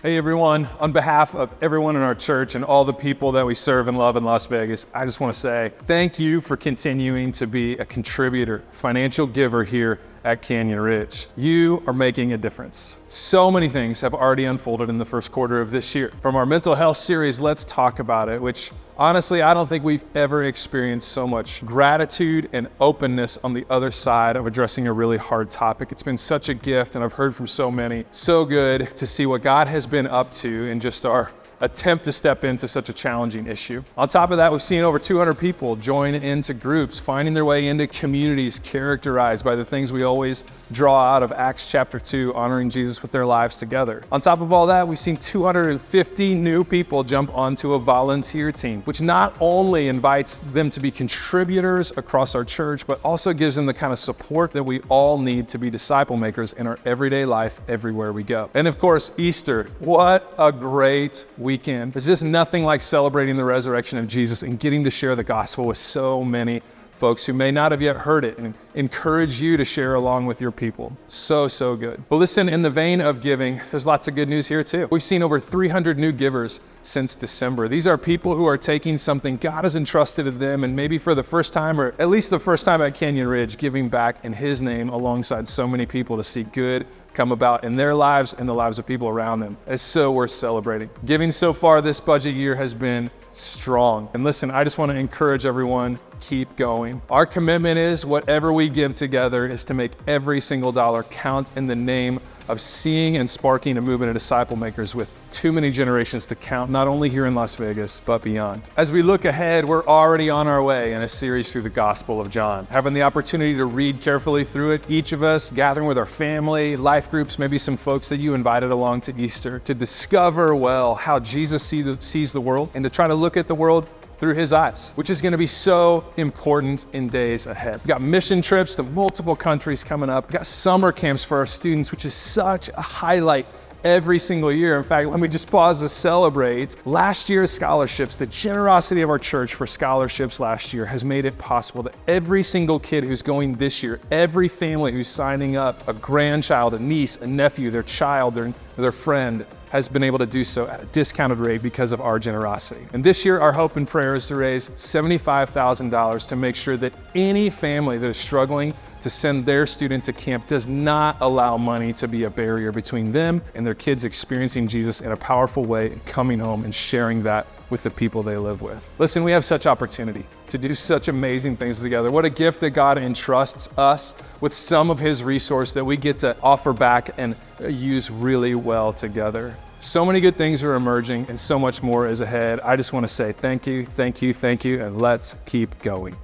Hey everyone, on behalf of everyone in our church and all the people that we serve and love in Las Vegas, I just want to say thank you for continuing to be a contributor, financial giver here at Canyon Ridge. You are making a difference. So many things have already unfolded in the first quarter of this year. From our mental health series, Let's Talk About It, which honestly, I don't think we've ever experienced so much gratitude and openness on the other side of addressing a really hard topic. It's been such a gift, and I've heard from so many. So good to see what God has been up to in just our attempt to step into such a challenging issue. On top of that, we've seen over 200 people join into groups, finding their way into communities characterized by the things we always draw out of Acts chapter 2, honoring Jesus with their lives together. On top of all that, we've seen 250 new people jump onto a volunteer team, which not only invites them to be contributors across our church, but also gives them the kind of support that we all need to be disciple makers in our everyday life everywhere we go. And of course, Easter. What a great weekend. There's just nothing like celebrating the resurrection of Jesus and getting to share the gospel with so many folks who may not have yet heard it, and encourage you to share along with your people. So good. But listen, in the vein of giving, there's lots of good news here too. We've seen over 300 new givers since December. These are people who are taking something God has entrusted to them, and maybe for the first time, or at least the first time at Canyon Ridge, giving back in His name alongside so many people to see good come about in their lives and the lives of people around them. It's so worth celebrating. Giving so far this budget year has been strong. And listen, I just want to encourage everyone, keep going. Our commitment is whatever we give together is to make every single dollar count in the name of seeing and sparking a movement of disciple makers with too many generations to count, not only here in Las Vegas, but beyond. As we look ahead, we're already on our way in a series through the Gospel of John, having the opportunity to read carefully through it, each of us gathering with our family, life groups, maybe some folks that you invited along to Easter, to discover well how Jesus sees the world and to try to look at the world through His eyes, which is going to be so important in days ahead. We've got mission trips to multiple countries coming up. We've got summer camps for our students, which is such a highlight every single year. In fact, let me just pause to celebrate last year's scholarships. The generosity of our church for scholarships last year has made it possible that every single kid who's going this year, every family who's signing up, a grandchild, a niece, a nephew, their child, their friend, has been able to do so at a discounted rate because of our generosity. And this year, our hope and prayer is to raise $75,000 to make sure that any family that is struggling to send their student to camp does not allow money to be a barrier between them and their kids experiencing Jesus in a powerful way and coming home and sharing that with the people they live with. Listen, we have such opportunity to do such amazing things together. What a gift that God entrusts us with some of His resource that we get to offer back and use really well together. So many good things are emerging and so much more is ahead. I just want to say thank you, and let's keep going.